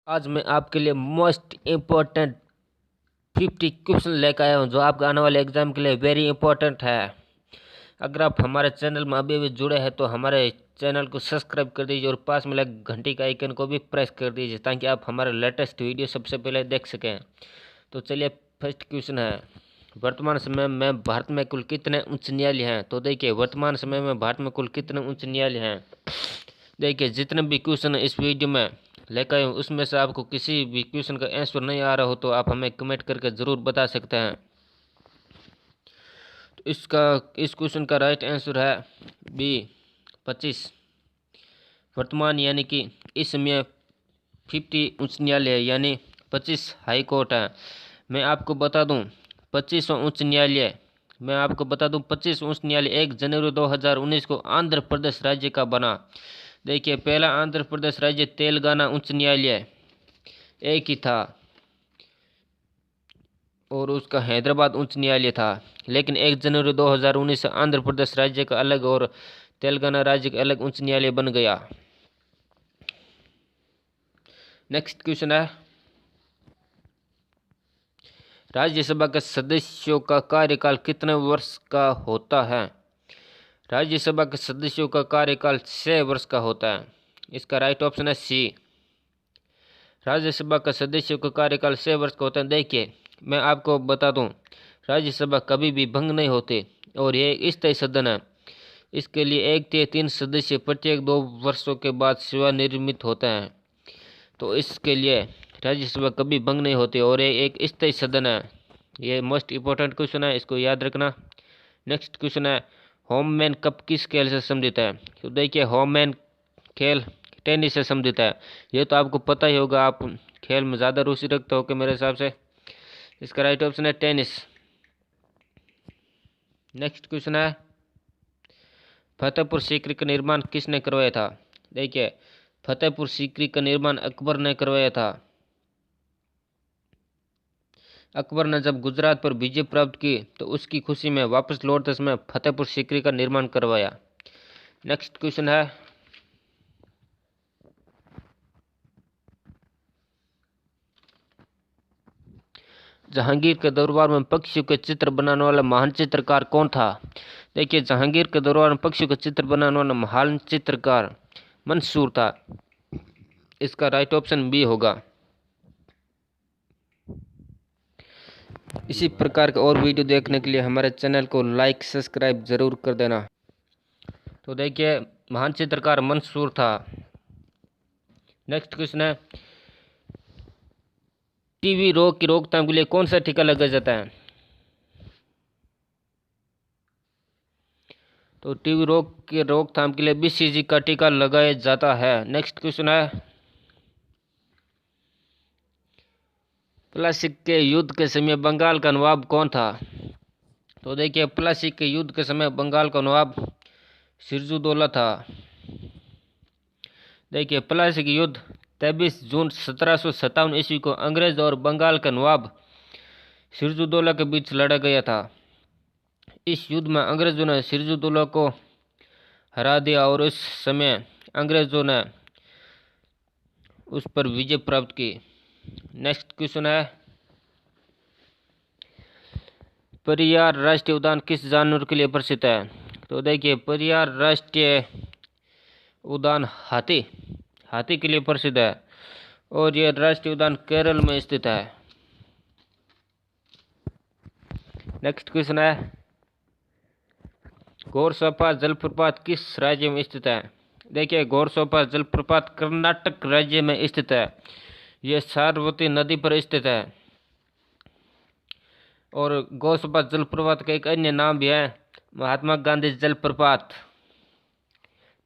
आज मैं आपके लिए मोस्ट इम्पोर्टेंट 50 क्वेश्चन लेकर आया हूँ जो आपके आने वाले एग्जाम के लिए वेरी इंपॉर्टेंट है। अगर आप हमारे चैनल में अभी भी जुड़े हैं तो हमारे चैनल को सब्सक्राइब कर दीजिए और पास में लगे घंटी का आइकन को भी प्रेस कर दीजिए ताकि आप हमारे लेटेस्ट वीडियो सबसे पहले देख सकें। तो चलिए, फर्स्ट क्वेश्चन है, वर्तमान समय में भारत में कुल कितने उच्च न्यायालय हैं? तो देखिए, वर्तमान समय में भारत में कुल कितने उच्च न्यायालय हैं। देखिए, जितने भी क्वेश्चन इस वीडियो में लेकर आए उसमें से आपको किसी भी क्वेश्चन का आंसर नहीं आ रहा हो तो आप हमें कमेंट करके ज़रूर बता सकते हैं। तो इस क्वेश्चन का राइट आंसर है बी 25। वर्तमान यानी कि इस समय 50 उच्च न्यायालय यानी 25 हाई कोर्ट है। मैं आपको बता दूं 25वां उच्च न्यायालय मैं आपको बता दूं 25 उच्च न्यायालय 1 जनवरी 2019 को आंध्र प्रदेश राज्य का बना। देखिए, पहला आंध्र प्रदेश राज्य तेलंगाना उच्च न्यायालय एक ही था और उसका हैदराबाद उच्च न्यायालय था, लेकिन 1 जनवरी 2019 से आंध्र प्रदेश राज्य का अलग और तेलंगाना राज्य का अलग उच्च न्यायालय बन गया। नेक्स्ट क्वेश्चन है, राज्यसभा के सदस्यों का कार्यकाल कितने वर्ष का होता है? राज्यसभा के सदस्यों का कार्यकाल 6 वर्ष का होता है। इसका राइट ऑप्शन है सी। राज्यसभा का सदस्यों का कार्यकाल 6 वर्ष का होता है। देखिए, मैं आपको बता दूं, राज्यसभा कभी भी भंग नहीं होती और ये एक स्थायी सदन है। इसके लिए 1 से 3 सदस्य प्रत्येक 2 वर्षों के बाद सेवानिवृत्त होते हैं। तो इसके लिए राज्यसभा कभी भंग नहीं होती और ये एक स्थायी सदन है। ये मोस्ट इम्पोर्टेंट क्वेश्चन है, इसको याद रखना। नेक्स्ट क्वेश्चन है, होममैन कप किस खेल से संबंधित है? तो देखिए, होममैन खेल टेनिस से संबंधित है। ये तो आपको पता ही होगा, आप खेल में ज़्यादा रुचि रखते हो मेरे हिसाब से। इसका राइट ऑप्शन है टेनिस। नेक्स्ट क्वेश्चन है, फतेहपुर सीकरी का निर्माण किसने करवाया था? देखिए, फतेहपुर सीकरी का निर्माण अकबर ने करवाया था। अकबर ने जब गुजरात पर विजय प्राप्त की तो उसकी खुशी में वापस लौटते समय फतेहपुर सीकरी का निर्माण करवाया। नेक्स्ट क्वेश्चन है, जहांगीर के दरबार में पक्षियों के चित्र बनाने वाला महान चित्रकार कौन था? देखिए, जहांगीर के दरबार में पक्षियों के चित्र बनाने वाला महान चित्रकार मंसूर था। इसका राइट ऑप्शन बी होगा। इसी प्रकार के और वीडियो देखने के लिए हमारे चैनल को लाइक सब्सक्राइब जरूर कर देना। तो देखिए, महान चित्रकार मंसूर था। नेक्स्ट क्वेश्चन है, टीबी रोग की रोकथाम के लिए कौन सा टीका लगाया जाता है? तो टीबी रोग की रोकथाम के लिए बीसीजी का टीका लगाया जाता है। नेक्स्ट क्वेश्चन है, प्लासी के युद्ध के समय बंगाल का नवाब कौन था? तो देखिए, प्लासी के युद्ध के समय बंगाल का नवाब सिराजुद्दौला था। देखिए, प्लासी के युद्ध 23 जून 1757 ईस्वी को अंग्रेज और बंगाल के नवाब सिराजुद्दौला के बीच लड़ा गया था। इस युद्ध में अंग्रेजों ने सिराजुद्दौला को हरा दिया और उस समय अंग्रेजों ने उस पर विजय प्राप्त की। नेक्स्ट क्वेश्चन है, पेरियार राष्ट्रीय उद्यान किस जानवर के लिए प्रसिद्ध है? तो देखिए, पेरियार राष्ट्रीय उद्यान हाथी के लिए प्रसिद्ध है और यह राष्ट्रीय उद्यान केरल में स्थित है। नेक्स्ट क्वेश्चन है, घोरसोपा जलप्रपात किस राज्य में स्थित है? देखिए, घोरसोपा जलप्रपात कर्नाटक राज्य में स्थित है। यह सारवती नदी पर स्थित है और घोरसोपा जलप्रपात का एक अन्य नाम भी है महात्मा गांधी जलप्रपात।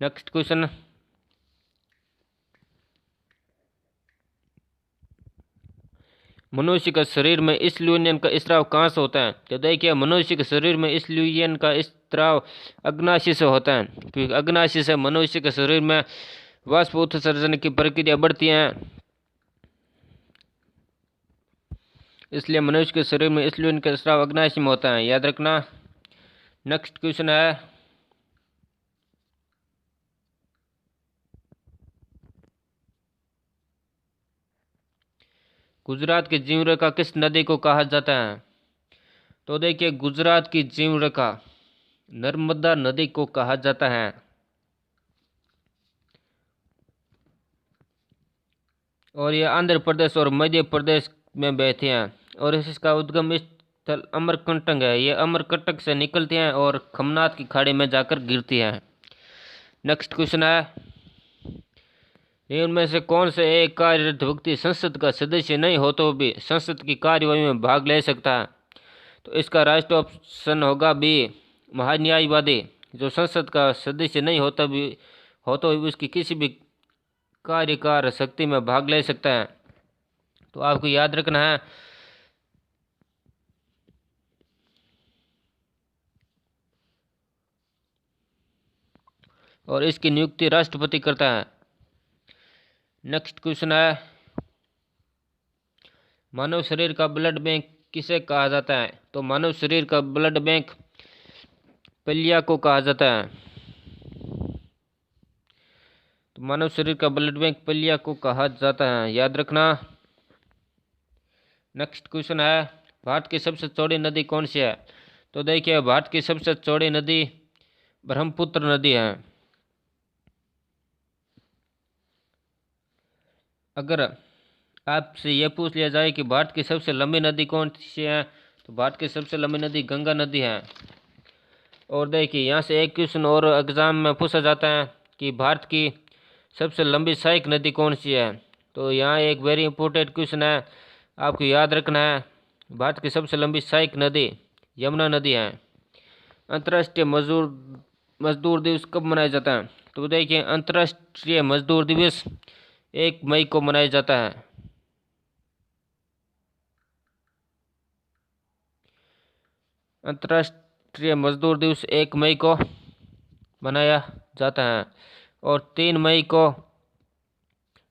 नेक्स्ट क्वेश्चन, मनुष्य के शरीर में इंसुलिन का स्राव कहाँ से होता है? तो देखिए, मनुष्य के शरीर में इंसुलिन का स्राव अग्नाशय से होता है, क्योंकि अग्नाशय से मनुष्य के शरीर में वाष्प उत्सर्जन की प्रक्रिया बढ़ती है, इसलिए मनुष्य के शरीर में इंसुलिन का स्राव अग्नाशय में होता है, याद रखना। नेक्स्ट क्वेश्चन है, गुजरात की जीवन रेखा किस नदी को कहा जाता है? तो देखिए, गुजरात की जीवन रेखा नर्मदा नदी को कहा जाता है। और ये आंध्र प्रदेश और मध्य प्रदेश में बहती हैं और इसका उद्गम स्थल अमरकंटक है। ये अमरकंटक से निकलती हैं और खमनाथ की खाड़ी में जाकर गिरती हैं। नेक्स्ट क्वेश्चन है, इनमें से कौन से एक कार्यरत व्यक्ति संसद का सदस्य नहीं हो तो भी संसद की कार्यवाही में भाग ले सकता है? तो इसका राइट ऑप्शन होगा बी, महान्यायवादी। जो संसद का सदस्य नहीं होता भी हो तो भी उसकी किसी भी कार्यकार शक्ति में भाग ले सकता है। तो आपको याद रखना है। और इसकी नियुक्ति राष्ट्रपति करता है। नेक्स्ट क्वेश्चन है, मानव शरीर का ब्लड बैंक किसे कहा जाता है? तो मानव शरीर का ब्लड बैंक पलिया को कहा जाता है। तो मानव शरीर का ब्लड बैंक पलिया को कहा जाता है, याद रखना। नेक्स्ट क्वेश्चन है, भारत की सबसे चौड़ी नदी कौन सी है? तो देखिए, भारत की सबसे चौड़ी नदी ब्रह्मपुत्र नदी है। अगर आपसे यह पूछ लिया जाए कि भारत की सबसे लंबी नदी कौन सी है, तो भारत की सबसे लंबी नदी गंगा नदी है। और देखिए, यहाँ से एक क्वेश्चन और एग्जाम में पूछा जाता है कि भारत की सबसे लंबी सहायक नदी कौन सी है? तो यहाँ एक वेरी इंपॉर्टेंट क्वेश्चन है, आपको याद रखना है। भारत की सबसे लंबी सहायक नदी यमुना नदी है। अंतर्राष्ट्रीय मजदूर दिवस कब मनाया जाता है? तो देखिए, अंतर्राष्ट्रीय मजदूर दिवस 1 मई को मनाया जाता है। अंतर्राष्ट्रीय मजदूर दिवस 1 मई को मनाया जाता है। और 3 मई को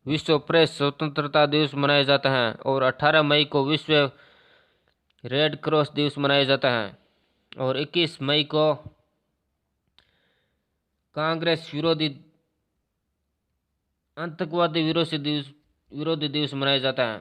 विश्व प्रेस स्वतंत्रता दिवस मनाया जाता है। और 18 मई को विश्व रेड क्रॉस दिवस मनाया जाता है। और 21 मई को कांग्रेस विरोधी आतंकवादी विरोधी दिवस मनाया जाता है।